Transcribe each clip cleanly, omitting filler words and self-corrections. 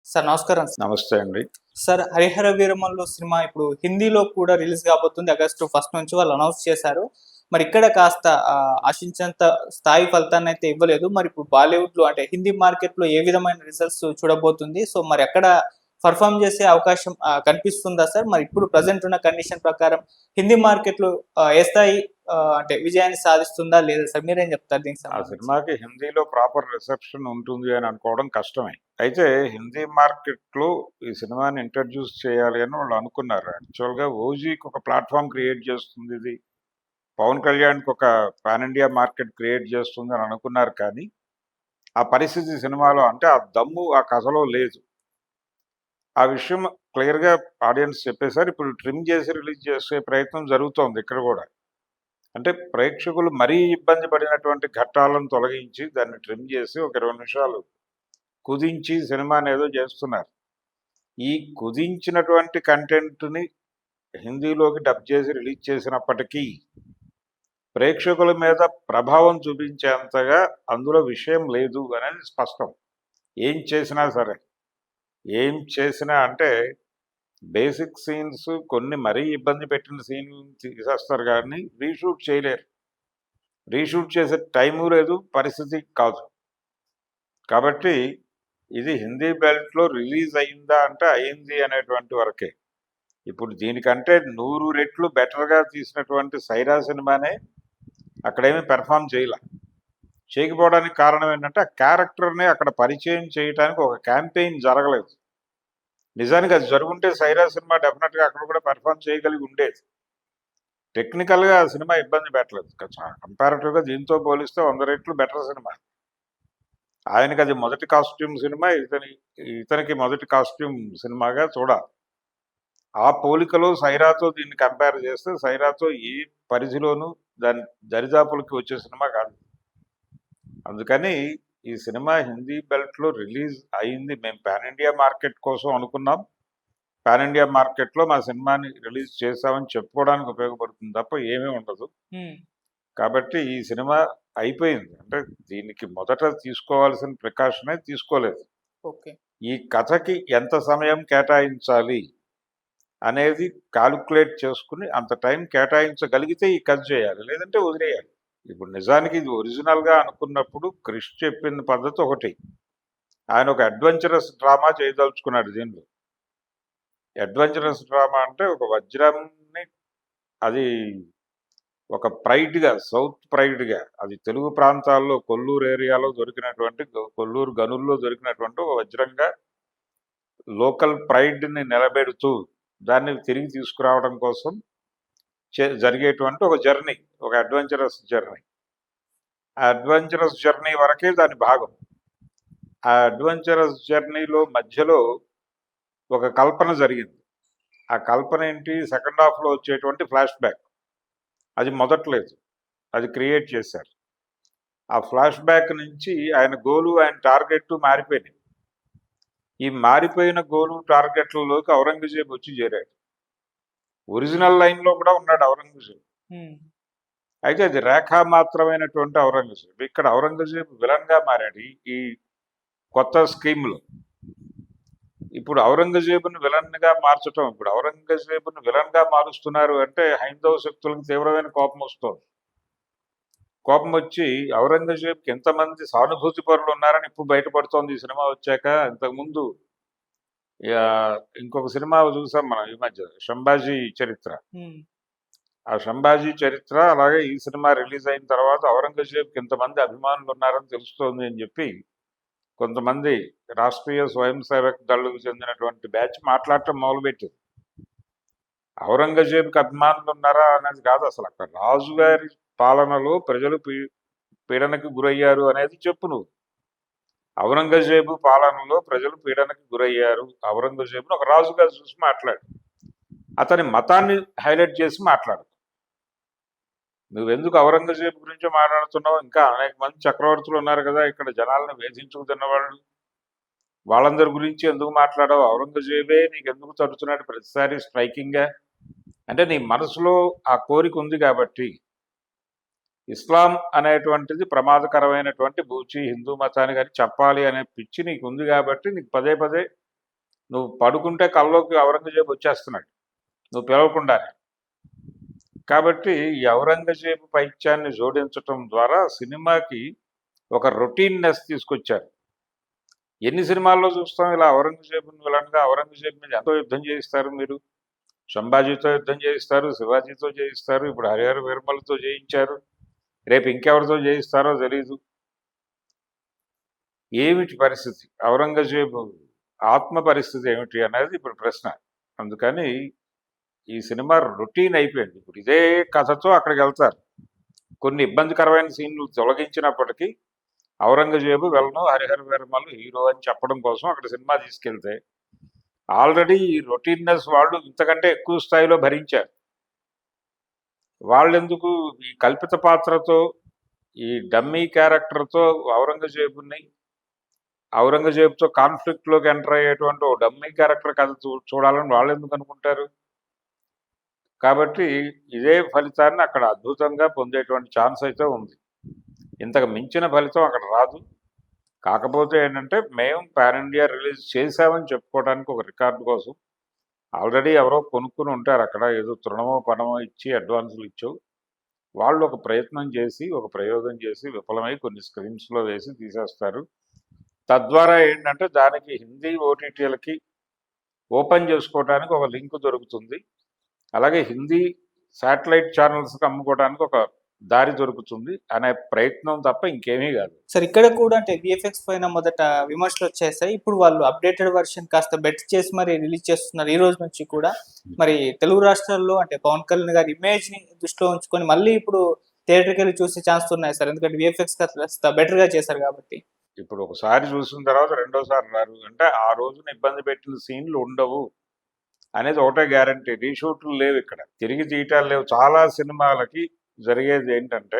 Sir నమస్కారం sir. నమస్తే అండి. సార్ 'హరిహర వీరమల్లు' సినిమా ఇప్పుడు హిందీలో కూడా రిలీజ్ కాబోతుంది. ఆగస్టు 1 నుంచి వాళ్ళు అనౌన్స్ చేశారు. మరి ఇక్కడ కాస్త ఆశించినంత స్థాయి ఫలితాన్నయితే ఇవ్వలేదు. మరి ఇప్పుడు బాలీవుడ్‌లో అంటే హిందీ మార్కెట్‌లో ఏ విధమైన రిజల్ట్స్ చూడబోతుంది? సో, మరి అక్కడ పెర్ఫార్మ్ చేసే అవకాశం కనిపిస్తుందా సార్? మరి ఇప్పుడు ప్రెజెంట్ ఉన్న కండిషన్ ప్రకారం హిందీ మార్కెట్‌లో ఏ స్థాయి అంటే విజయాన్ని సాధిస్తుందా లేదా సార్? మీరేం చెప్తారు దీనికి ఆ సంబంధించి? సినిమాకి హిందీలో ప్రాపర్ రిసెప్షన్ ఉంటుంది అని అనుకోవడం కష్టమే. అయితే హిందీ మార్కెట్‌లో ఈ సినిమాని ఇంట్రొడ్యూస్ చేయాలి అని వాళ్ళు అనుకున్నారు. యాక్చువల్‌గా ఓజీకి ఒక ప్లాట్‌ఫార్మ్ క్రియేట్ చేస్తుంది ఇది. పవన్ కళ్యాణ్‌కి ఒక పాన్ ఇండియా మార్కెట్ క్రియేట్ చేస్తుంది అని అనుకున్నారు కానీ, ఆ పరిస్థితి సినిమాలో అంటే ఆ దమ్ము ఆ కథలో లేదు. ఆ విషయం క్లియర్‌గా ఆడియన్స్ చెప్పేసారు. ఇప్పుడు ట్రిమ్ చేసి రిలీజ్ చేసే ప్రయత్నం జరుగుతోంది ఇక్కడ గూడా. అంటే ప్రేక్షకులు మరీ ఇబ్బంది పడినటువంటి ఘట్టాలను తొలగించి, దాన్ని ట్రిమ్ చేసి ఒక 20 నిమిషాలు కుదించి సినిమానేదో చేస్తున్నారు. ఈ కుదించినటువంటి కంటెంట్‌ని హిందీలోకి డబ్ చేసి రిలీజ్ చేసినప్పటికీ, ప్రేక్షకుల మీద ప్రభావం చూపించేంతగా అందులో విషయం లేదు అనేది స్పష్టం. ఏం చేసినా సరే. ఏం చేసినా అంటే బేసిక్ సీన్స్ కొన్ని మరీ ఇబ్బంది పెట్టిన సీన్ తీసేస్తారు గానీ, రీషూట్ చేయలేరు. రీషూట్ చేసే టైము లేదు, పరిస్థితి కాదు. కాబట్టి ఇది హిందీ బెల్ట్‌లో రిలీజ్ అయిందా అంటే అయింది అనేటువంటి వరకే. ఇప్పుడు దీనికంటే 100 రెట్లు బెటర్‌గా తీసినటువంటి 'సైరా' సినిమానే అక్కడేమి పెర్ఫార్మ్ చేయలా. చేయకపోవడానికి కారణం ఏంటంటే, ఆ క్యారెక్టర్‌ని అక్కడ పరిచయం చేయటానికి ఒక క్యాంపెయిన్ జరగలేదు. నిజానికి అది జరుగుంటే 'సైరా' సినిమా డెఫినెట్‌గా అక్కడ కూడా పెర్ఫార్మ్ చేయగలిగి ఉండేది. టెక్నికల్‌గా ఆ సినిమా ఇబ్బంది పెట్టలేదు. కంపారిటివ్‌గా దీంతో పోలిస్తే 100 రెట్లు బెటర్ సినిమా. ఆయనకది మొదటి కాస్ట్యూమ్ సినిమా. ఇతనికి మొదటి కాస్ట్యూమ్ సినిమాగా చూడాలి. ఆ పోలికలో 'సైరాతో' దీన్ని కంపేర్ చేస్తే 'సైరాతో' ఏ పరిధిలోనూ దాని దరిదాపులకి వచ్చే సినిమా కాదు. అందుకని ఈ సినిమా హిందీ బెల్ట్‌లో రిలీజ్ అయింది. మేము పాన్ ఇండియా మార్కెట్ కోసం అనుకున్నాం. పాన్ ఇండియా మార్కెట్‌లో మా సినిమాని రిలీజ్ చేశామని చెప్పుకోవడానికి ఉపయోగపడుతుంది తప్ప ఏమీ ఉండదు. హ్మ్. కాబట్టి ఈ సినిమా అయిపోయింది. అంటే దీనికి మొదట తీసుకోవాల్సిన ప్రికాషనే తీసుకోలేదు. ఓకే. ఈ కథకి ఎంత సమయం కేటాయించాలి అనేది కాలిక్యులేట్ చేసుకొని అంత టైం కేటాయించగలిగితే ఈ కథ చేయాలి. లేదంటే వదిలేయాలి. ఇప్పుడు నిజానికి ఇది ఒరిజినల్‌గా అనుకున్నప్పుడు క్రిష్ చెప్పిన పద్ధతి ఒకటి. ఆయన ఒక అడ్వెంచరస్ డ్రామా చేయదలుచుకున్నాడు దీనిలో. అడ్వెంచరస్ డ్రామా అంటే ఒక వజ్రాన్ని అది ఒక ప్రైడ్‌గా, సౌత్ ప్రైడ్‌గా అది తెలుగు ప్రాంతాల్లో కొల్లూరు ఏరియాలో దొరికినటువంటి కొల్లూరు గనుల్లో దొరికినటువంటి ఒక వజ్రంగా లోకల్ ప్రైడ్‌ని నిలబెడుతూ దాన్ని తిరిగి తీసుకురావడం కోసం జరిగేటువంటి ఒక జర్నీ. ఒక అడ్వెంచరస్ జర్నీ. ఆ అడ్వెంచరస్ జర్నీ వరకే దాని భాగం. ఆ అడ్వెంచరస్ జర్నీలో మధ్యలో ఒక కల్పన జరిగింది. ఆ కల్పన ఏంటి? సెకండ్ హాఫ్‌లో వచ్చేటువంటి ఫ్లాష్ బ్యాక్. అది మొదట్లేదు. అది క్రియేట్ చేశారు. ఆ ఫ్లాష్ బ్యాక్ నుంచి ఆయన గోలు, ఆయన టార్గెట్ మారిపోయినాయి. ఈ మారిపోయిన గోలు, టార్గెట్‌లలోకి ఔరంగజేబు వచ్చి చేరాడు. ఒరిజినల్ లైన్‌లో కూడా ఉన్నాడు ఔరంగజేబు. హ్మ్. అయితే అది రేఖామాత్రమైనటువంటి ఔరంగజేబు. ఇక్కడ ఔరంగజేబు విలన్‌గా మారాడు. ఈ కొత్త స్కీమ్‌లో. ఇప్పుడు ఔరంగజేబుని విలన్‌గా మార్చటం. ఇప్పుడు ఔరంగజేబుని విలన్‌గా మారుస్తున్నారు అంటే హైందవ శక్తులకు తీవ్రమైన కోపం వస్తోంది. కోపం వచ్చి ఔరంగజేబ్‌కి ఎంతమంది సానుభూతి పరులు ఉన్నారని ఇప్పుడు బయటపడుతోంది ఈ సినిమా వచ్చాక. ఇంతకుముందు ఇంకొక సినిమా చూసాం మనం ఈ మధ్య 'శంభాజీ చరిత్ర'. హ్మ్. ఆ 'శంభాజీ చరిత్ర' అలాగే ఈ సినిమా రిలీజ్ అయిన తర్వాత ఔరంగజేబ్‌కి ఇంతమంది అభిమానులు ఉన్నారని తెలుస్తోంది అని చెప్పి కొంతమంది రాష్ట్రీయ స్వయం సేవక్ దళ్‌కు చెందినటువంటి బ్యాచ్ మాట్లాడటం మొదలుపెట్టింది. ఔరంగజేబ్‌కి అభిమానులు ఉన్నారా అనేది కాదు అసలు. అక్కడ రాజుగారి పాలనలో ప్రజలు పీడనకు గురయ్యారు అనేది చెప్పు నువ్వు. ఔరంగజేబు పాలనలో ప్రజలు పీడనకు గురయ్యారు. ఔరంగజేబును ఒక రాజుగా చూసి మాట్లాడు. అతని మతాన్ని హైలైట్ చేసి మాట్లాడు. నువ్వెందుకు ఔరంగజేబు గురించి మాట్లాడుతున్నావు? ఇంకా అనేక మంది చక్రవర్తులు ఉన్నారు కదా ఇక్కడ జనాలను వేధించుకు తిన్నవాళ్ళు. వాళ్ళందరి గురించి ఎందుకు మాట్లాడవు? ఔరంగజేబే నీకెందుకు తడుతున్నాడు ప్రతిసారి స్ట్రైకింగ్‌గా? అంటే నీ మనసులో ఆ కోరిక ఉంది కాబట్టి. ఇస్లాం అనేటువంటిది ప్రమాదకరమైనటువంటి బూచి హిందూ మతానికి అని చెప్పాలి అనే పిచ్చి నీకుంది కాబట్టి నీకు పదే పదే నువ్వు పడుకుంటే కల్లోకి ఔరంగజేబు వచ్చేస్తున్నాడు నువ్వు పిలవకుండానే. కాబట్టి ఈ ఔరంగజేబు పైత్యాన్ని జోడించటం ద్వారా సినిమాకి ఒక రొటీన్నెస్ తీసుకొచ్చారు. ఎన్ని సినిమాల్లో చూస్తాం ఇలా ఔరంగజేబుని విలన్గా, ఔరంగజేబు మీద ఎంతో యుద్ధం చేయిస్తారు మీరు. సంభాజీతో యుద్ధం చేయిస్తారు, శివాజీతో చేయిస్తారు, ఇప్పుడు హరిహర వీరమలతో చేయించారు, రేపు ఇంకెవరితో చేయిస్తారో తెలీదు. ఏమిటి పరిస్థితి, ఔరంగజేబు ఆత్మ పరిస్థితి ఏమిటి అనేది ఇప్పుడు ప్రశ్న. అందుకని ఈ సినిమా రొటీన్ అయిపోయింది. ఇప్పుడు ఇదే కథతో అక్కడికి వెళ్తారు. కొన్ని ఇబ్బందికరమైన సీన్లు తొలగించినప్పటికీ ఔరంగజేబు వెళ్ళను, హరిహర వీరమల్లు హీరో అని చెప్పడం కోసం అక్కడ సినిమా తీసుకెళ్తే ఆల్రెడీ ఈ రొటీన్నెస్ వాళ్ళు ఇంతకంటే ఎక్కువ స్థాయిలో భరించారు. వాళ్ళెందుకు ఈ కల్పిత పాత్రతో, ఈ డమ్మీ క్యారెక్టర్తో ఔరంగజేబుతో కాన్ఫ్లిక్ట్లోకి ఎంటర్ అయ్యేటువంటి ఓ డమ్మీ క్యారెక్టర్ కథ చూడాలని వాళ్ళు ఎందుకు అనుకుంటారు? కాబట్టి ఇదే ఫలితాన్ని అక్కడ అద్భుతంగా పొందేటువంటి ఛాన్స్ అయితే ఉంది. ఇంతకు మించిన ఫలితం అక్కడ రాదు. కాకపోతే ఏంటంటే మేము పాన్ ఇండియా రిలీజ్ చేసామని చెప్పుకోవడానికి ఒక రికార్డు కోసం ఆల్రెడీ ఎవరో కొనుక్కుని ఉంటారు అక్కడ, ఏదో తృణమో పణమో ఇచ్చి అడ్వాన్సులు ఇచ్చావు, వాళ్ళు ఒక ప్రయత్నం చేసి ఒక ప్రయోగం చేసి విఫలమై కొన్ని స్క్రీన్స్లో వేసి తీసేస్తారు. తద్వారా ఏంటంటే దానికి హిందీ ఓటీటీలకి ఓపెన్ చేసుకోవడానికి ఒక లింక్ దొరుకుతుంది, అలాగే హిందీ శాటిలైట్ ఛానల్స్కి అమ్ముకోవడానికి ఒక దారి దొరుకుతుంది అనే ప్రయత్నం తప్ప ఇంకేమీ కాదు. సార్ ఇక్కడ కూడా అంటే విఎఫ్ఎక్స్ పైన మొదట విమర్శలు వచ్చేసాయి. ఇప్పుడు వాళ్ళు అప్డేటెడ్ వర్షన్ కాస్త బెటర్ చేసి మరి రిలీజ్ చేస్తున్నారు ఈ రోజు నుంచి కూడా. మరి తెలుగు రాష్ట్రాల్లో అంటే పవన్ కళ్యాణ్ గారి ఇమేజ్ ని దృష్టిలో ఉంచుకొని మళ్ళీ ఇప్పుడు థియేటర్కి వెళ్ళి చూసే ఛాన్స్ ఉన్నాయి సార్, ఎందుకంటే విఎఫ్ఎక్స్ కాస్త బెటర్ గా చేశారు కాబట్టి. ఇప్పుడు ఒకసారి చూసిన తర్వాత రెండోసారి రారు అంటే ఆ రోజున ఇబ్బంది పెట్టిన సీన్లు ఉండవు అనేది ఒకటే గ్యారంటీ. రీషూట్లు లేవు, ఇక్కడ తిరిగి తీయటాలు లేవు. చాలా సినిమాలకి జరిగేది ఏంటంటే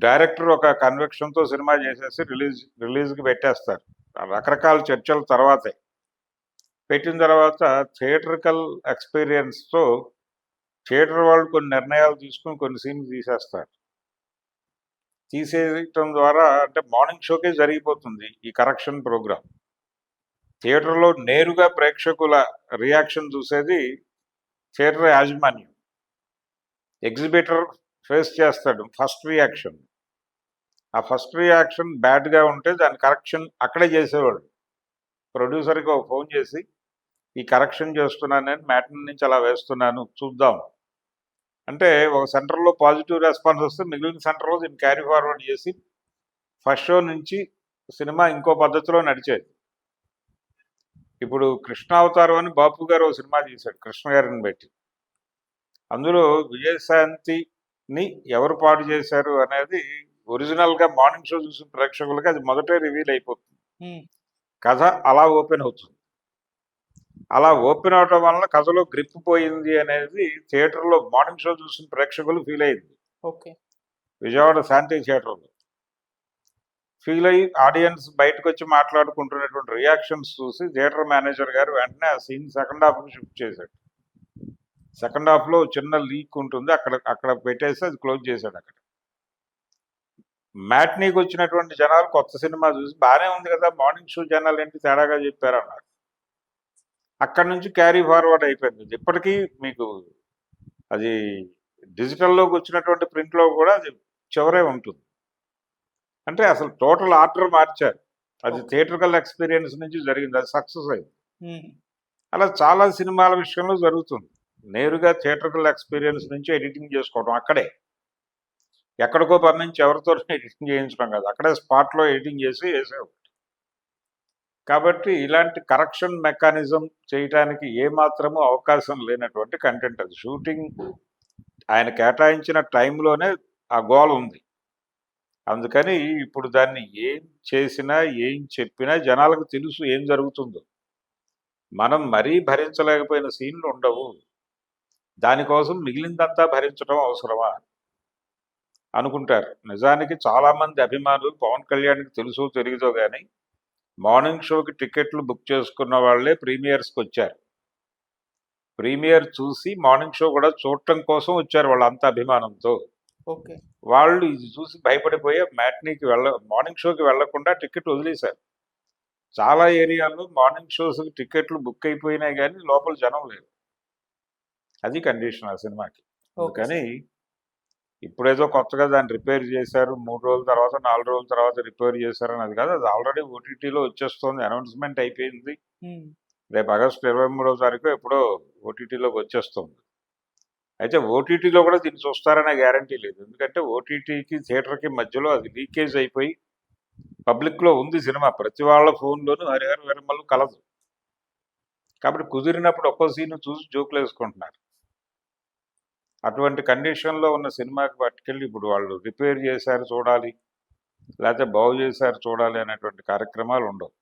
డైరెక్టర్ ఒక కన్విక్షన్తో సినిమా చేసేసి రిలీజ్కి పెట్టేస్తారు. రకరకాల చర్చల తర్వాతే పెట్టిన తర్వాత థియేటర్కల్ ఎక్స్పీరియన్స్తో థియేటర్ వాళ్ళు కొన్ని నిర్ణయాలు తీసుకుని కొన్ని సీన్లు తీసేస్తారు. తీసేయటం ద్వారా అంటే మార్నింగ్ షోకే జరిగిపోతుంది ఈ కరెక్షన్ ప్రోగ్రామ్. థియేటర్లో నేరుగా ప్రేక్షకుల రియాక్షన్ చూసేది థియేటర్ యాజమాన్యం. ఎగ్జిబిటర్ ఫేస్ చేస్తాడు ఫస్ట్ రియాక్షన్. ఆ ఫస్ట్ రియాక్షన్ బ్యాడ్గా ఉంటే దాని కరెక్షన్ అక్కడే చేసేవాడు. ప్రొడ్యూసర్కి ఒక ఫోన్ చేసి ఈ కరెక్షన్ చేస్తున్నాను, నేను మ్యాట్ని నుంచి అలా వేస్తున్నాను చూద్దాం అంటే ఒక సెంటర్లో పాజిటివ్ రెస్పాన్స్ వస్తే మిగిలిన సెంటర్లో దీన్ని క్యారీ ఫార్వర్డ్ చేసి ఫస్ట్ షో నుంచి సినిమా ఇంకో పద్ధతిలో నడిచేది. ఇప్పుడు కృష్ణావతారం అని బాపు గారు ఒక సినిమా తీశాడు కృష్ణ గారిని పెట్టి. అందులో విజయశాంతిని ఎవరు పాడు చేశారు అనేది ఒరిజినల్గా మార్నింగ్ షో చూసిన ప్రేక్షకులకి అది మొదటే రివీల్ అయిపోతుంది. కథ అలా ఓపెన్ అవుతుంది. అలా ఓపెన్ అవటం వలన కథలో గ్రిప్ పోయింది అనేది థియేటర్లో మార్నింగ్ షో చూసిన ప్రేక్షకులు ఫీల్ అయింది. ఓకే, విజయవాడ శాంతి థియేటర్లో ఫీల్ అయ్యి ఆడియన్స్ బయటకు వచ్చి మాట్లాడుకుంటున్నటువంటి రియాక్షన్స్ చూసి థియేటర్ మేనేజర్ గారు వెంటనే ఆ సీన్ సెకండ్ హాఫ్కి షిఫ్ట్ చేశాడు. సెకండ్ హాఫ్లో చిన్న లీక్ ఉంటుంది, అక్కడ పెట్టేసి అది క్లోజ్ చేశాడు. అక్కడ మ్యాట్నీకి వచ్చినటువంటి జనాలు కొత్త సినిమా చూసి బాగానే ఉంది కదా, మార్నింగ్ షో జనాలు ఏంటి తేడాగా చెప్పారు అన్నారు. అక్కడి నుంచి క్యారీ ఫార్వర్డ్ అయిపోయింది. ఇప్పటికీ మీకు అది డిజిటల్లోకి వచ్చినటువంటి ప్రింట్లో కూడా అది చివరే ఉంటుంది. అంటే అసలు టోటల్ ఆర్డర్ మార్చారు. అది థియేటర్కల్ ఎక్స్పీరియన్స్ నుంచి జరిగింది, అది సక్సెస్ అయింది. అలా చాలా సినిమాల విషయంలో జరుగుతుంది. నేరుగా థియేటర్కల్ ఎక్స్పీరియన్స్ నుంచి ఎడిటింగ్ చేసుకోవడం, అక్కడే ఎక్కడికో పంపించి ఎవరితో ఎడిటింగ్ చేయించడం కాదు, అక్కడే స్పాట్లో ఎడిటింగ్ చేసి వేసేవాడు. కాబట్టి ఇలాంటి కరెక్షన్ మెకానిజం చేయటానికి ఏమాత్రము అవకాశం లేనటువంటి కంటెంట్ అది. షూటింగ్ ఆయన కేటాయించిన టైంలోనే ఆ గోల్ ఉంది. అందుకని ఇప్పుడు దాన్ని ఏం చేసినా ఏం చెప్పినా జనాలకు తెలుసు ఏం జరుగుతుందో. మనం మరీ భరించలేకపోయిన సీన్లు ఉండవు, దానికోసం మిగిలిందంతా భరించడం అవసరమా అనుకుంటారు. నిజానికి చాలామంది అభిమానులు పవన్ కళ్యాణ్కి తెలుసో తెలియదో కానీ మార్నింగ్ షోకి టికెట్లు బుక్ చేసుకున్న వాళ్ళే ప్రీమియర్స్కి వచ్చారు. ప్రీమియర్ చూసి మార్నింగ్ షో కూడా చూడటం కోసం వచ్చారు వాళ్ళంత అభిమానంతో. ఓకే, వాళ్ళు ఇది చూసి భయపడిపోయి మ్యాట్నీకి మార్నింగ్ షోకి వెళ్లకుండా టికెట్ వదిలేశారు. చాలా ఏరియాల్లో మార్నింగ్ షోస్ టికెట్లు బుక్ అయిపోయినాయి కానీ లోపల జనం లేరు. అది కండిషన్ ఆ సినిమాకి. ఓకే అందుకని ఇప్పుడేదో కొత్తగా దాన్ని రిపేర్ చేశారు, 3 రోజుల తర్వాత 4 రోజుల తర్వాత రిపేర్ చేశారని అది కాదు. అది ఆల్రెడీ ఓటీటీలో వచ్చేస్తుంది, అనౌన్స్మెంట్ అయిపోయింది. రేపు ఆగస్టు 23వ తారీఖు ఎప్పుడో ఓటీటీలోకి వచ్చేస్తుంది. అయితే ఓటీటీలో కూడా దీన్ని చూస్తారనే గ్యారంటీ లేదు. ఎందుకంటే ఓటీటీకి థియేటర్కి మధ్యలో అది లీకేజ్ అయిపోయి పబ్లిక్లో ఉంది సినిమా. ప్రతి వాళ్ళ ఫోన్లోనూ హరిహర వీరమల్లు కలదు. కాబట్టి కుదిరినప్పుడు ఒక్కో సీన్ చూసి జోకులు వేసుకుంటున్నారు. అటువంటి కండిషన్లో ఉన్న సినిమాకి పట్టుకెళ్ళి ఇప్పుడు వాళ్ళు రిపేర్ చేశారు చూడాలి, లేకపోతే బాగు చేశారు చూడాలి అనేటువంటి కార్యక్రమాలు ఉండవు.